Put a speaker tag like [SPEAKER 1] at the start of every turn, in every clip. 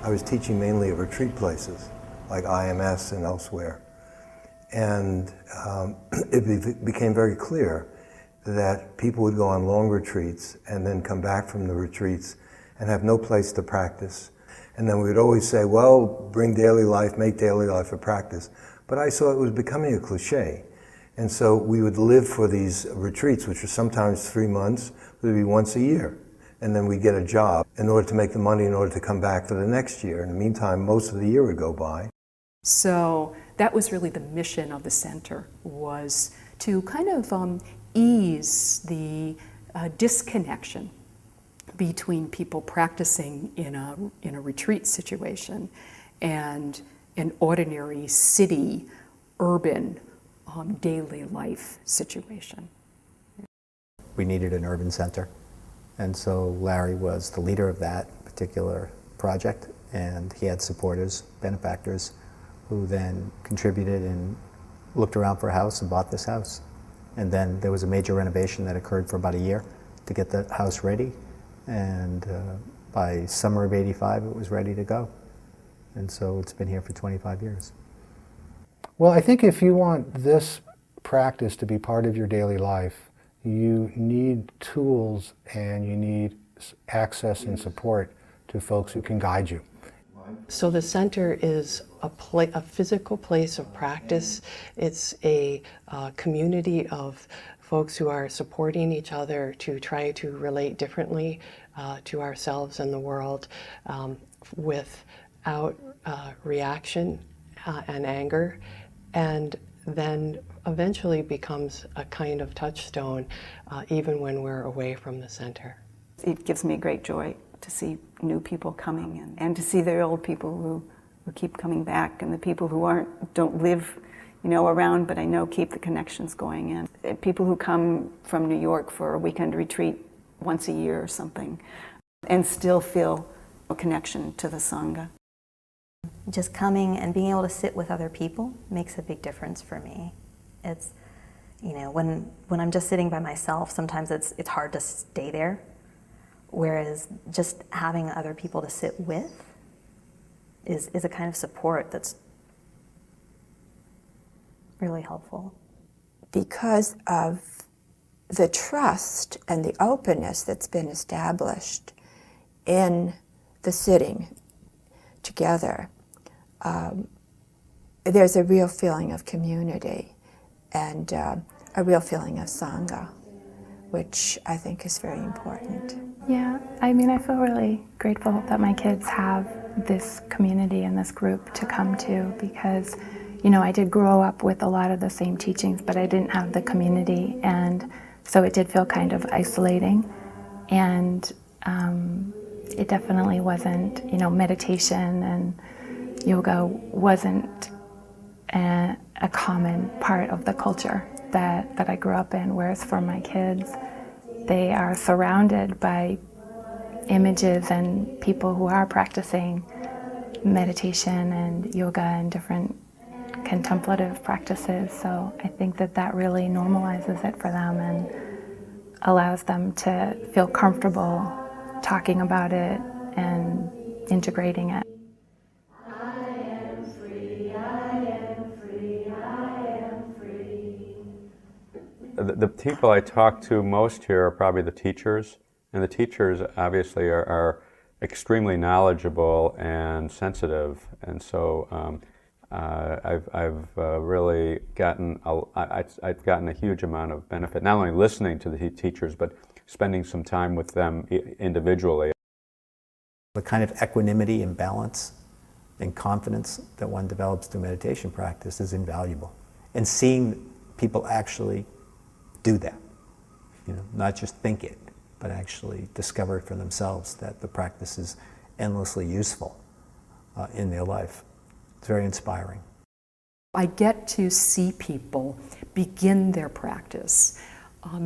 [SPEAKER 1] I was teaching mainly at retreat places like IMS and elsewhere. And it became very clear that people would go on long retreats and then come back from the retreats and have no place to practice. And then we would always say, well, bring daily life, make daily life a practice. But I saw it was becoming a cliche. And so we would live for these retreats, which were sometimes 3 months, it would be once a year. And then we'd get a job in order to make the money in order to come back for the next year. In the meantime, most of the year would go by.
[SPEAKER 2] So that was really the mission of the center, was to kind of ease the disconnection between people practicing in a retreat situation and an ordinary city, urban, daily life situation.
[SPEAKER 3] We needed an urban center, and so Larry was the leader of that particular project, and he had supporters, benefactors, who then contributed and looked around for a house and bought this house. And then there was a major renovation that occurred for about a year to get the house ready, and by summer of '85 it was ready to go. And so it's been here for 25 years.
[SPEAKER 4] Well, I think if you want this practice to be part of your daily life, you need tools and you need access and support to folks who can guide you.
[SPEAKER 5] So the center is a physical place of practice. It's a community of folks who are supporting each other to try to relate differently to ourselves and the world without reaction and anger, and then eventually becomes a kind of touchstone even when we're away from the center.
[SPEAKER 6] It gives me great joy to see new people coming and to see the old people who keep coming back, and the people who don't live, around, but I know keep the connections going in. People who come from New York for a weekend retreat once a year or something and still feel a connection to the Sangha.
[SPEAKER 7] Just coming and being able to sit with other people makes a big difference for me. It's, when I'm just sitting by myself, sometimes it's hard to stay there. Whereas just having other people to sit with is a kind of support that's really helpful.
[SPEAKER 8] Because of the trust and the openness that's been established in the sitting together, there's a real feeling of community and a real feeling of Sangha, which I think is very important.
[SPEAKER 9] Yeah, I feel really grateful that my kids have this community and this group to come to, because, I did grow up with a lot of the same teachings, but I didn't have the community, and so it did feel kind of isolating. And it definitely wasn't, meditation and yoga wasn't a common part of the culture that I grew up in, whereas for my kids, they are surrounded by images and people who are practicing meditation and yoga and different contemplative practices. So I think that really normalizes it for them and allows them to feel comfortable talking about it and integrating it.
[SPEAKER 10] The people I talk to most here are probably the teachers, and the teachers obviously are extremely knowledgeable and sensitive, and so I've really gotten I've gotten a huge amount of benefit, not only listening to the teachers, but spending some time with them individually.
[SPEAKER 3] The kind of equanimity and balance and confidence that one develops through meditation practice is invaluable, and seeing people actually do that, not just think it, but actually discover it for themselves, that the practice is endlessly useful in their life. It's very inspiring.
[SPEAKER 2] I get to see people begin their practice,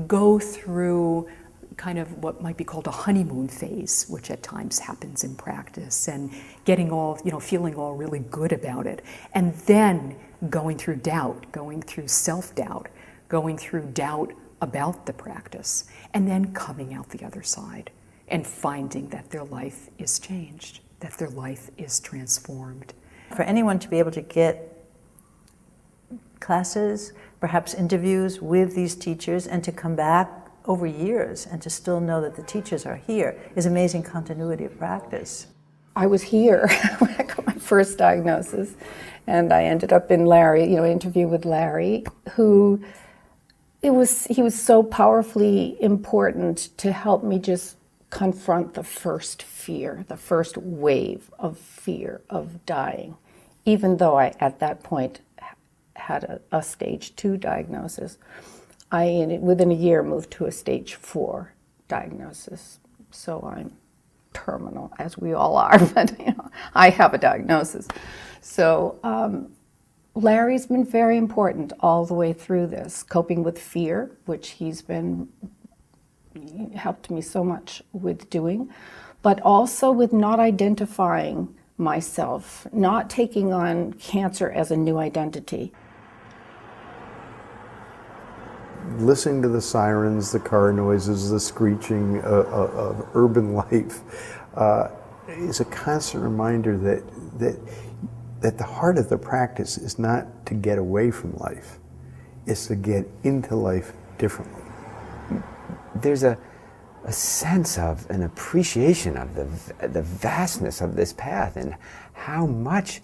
[SPEAKER 2] go through kind of what might be called a honeymoon phase, which at times happens in practice, and getting all, feeling all really good about it, and then going through doubt, going through self-doubt, going through doubt about the practice, and then coming out the other side and finding that their life is changed. that their life is transformed.
[SPEAKER 11] For anyone to be able to get classes, perhaps interviews with these teachers, and to come back over years and to still know that the teachers are here is amazing continuity of practice.
[SPEAKER 12] I was here when I got my first diagnosis, and I ended up in Larry, interview with Larry, who he was so powerfully important to help me just confront the first fear, the first wave of fear of dying, even though I, at that point, had a stage 2 diagnosis. I, within a year, moved to a stage 4 diagnosis. So I'm terminal, as we all are, but I have a diagnosis. So Larry's been very important all the way through this, coping with fear, which he helped me so much with doing, but also with not identifying myself, not taking on cancer as a new identity.
[SPEAKER 13] Listening to the sirens, the car noises, the screeching of urban life is a constant reminder that the heart of the practice is not to get away from life, it's to get into life differently.
[SPEAKER 14] There's a sense of an appreciation of the vastness of this path and how much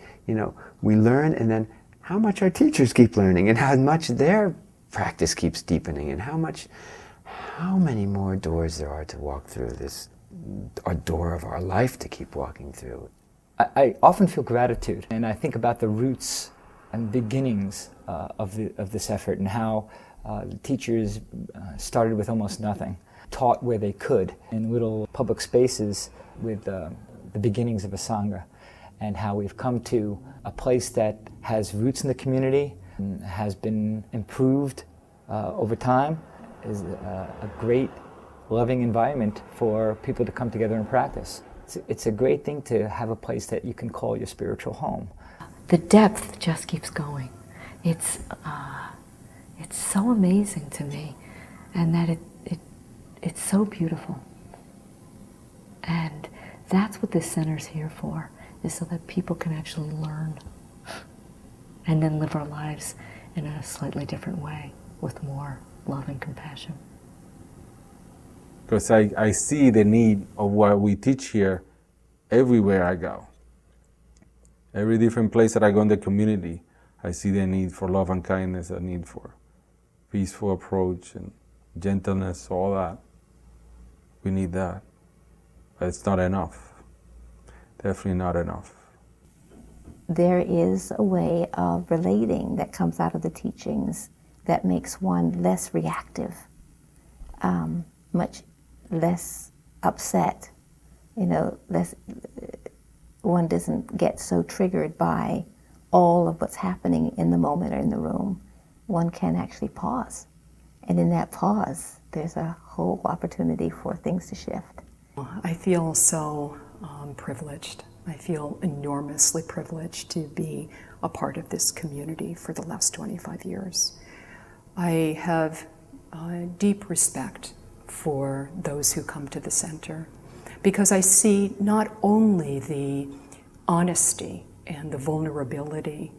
[SPEAKER 14] we learn, and then how much our teachers keep learning, and how much their practice keeps deepening, and how many more doors there are to walk through, this a door of our life to keep walking through.
[SPEAKER 15] I often feel gratitude, and I think about the roots and beginnings of this effort, and how the teachers started with almost nothing, taught where they could in little public spaces with the beginnings of a Sangha, and how we've come to a place that has roots in the community, has been improved over time, is a great, loving environment for people to come together and practice. It's a great thing to have a place that you can call your spiritual home.
[SPEAKER 16] The depth just keeps going. It's so amazing to me, and that it's so beautiful. And that's what this center's here for, is so that people can actually learn and then live our lives in a slightly different way with more love and compassion.
[SPEAKER 17] Because I see the need of what we teach here everywhere I go. Every different place that I go in the community, I see the need for love and kindness, a need for peaceful approach and gentleness, all that. We need that. But it's not enough. Definitely not enough.
[SPEAKER 18] There is a way of relating that comes out of the teachings that makes one less reactive, much less upset. One doesn't get so triggered by all of what's happening in the moment or in the room. One can actually pause. And in that pause, there's a whole opportunity for things to shift.
[SPEAKER 2] I feel so privileged. I feel enormously privileged to be a part of this community for the last 25 years. I have deep respect for those who come to the center, because I see not only the honesty and the vulnerability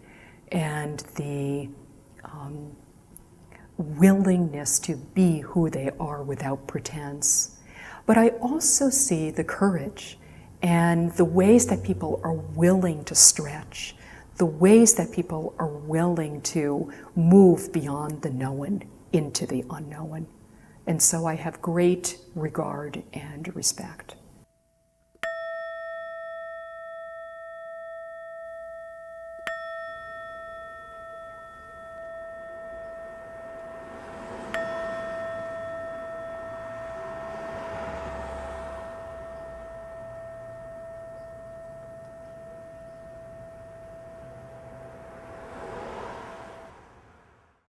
[SPEAKER 2] and the willingness to be who they are without pretense, but I also see the courage and the ways that people are willing to stretch, the ways that people are willing to move beyond the known into the unknown. And so I have great regard and respect.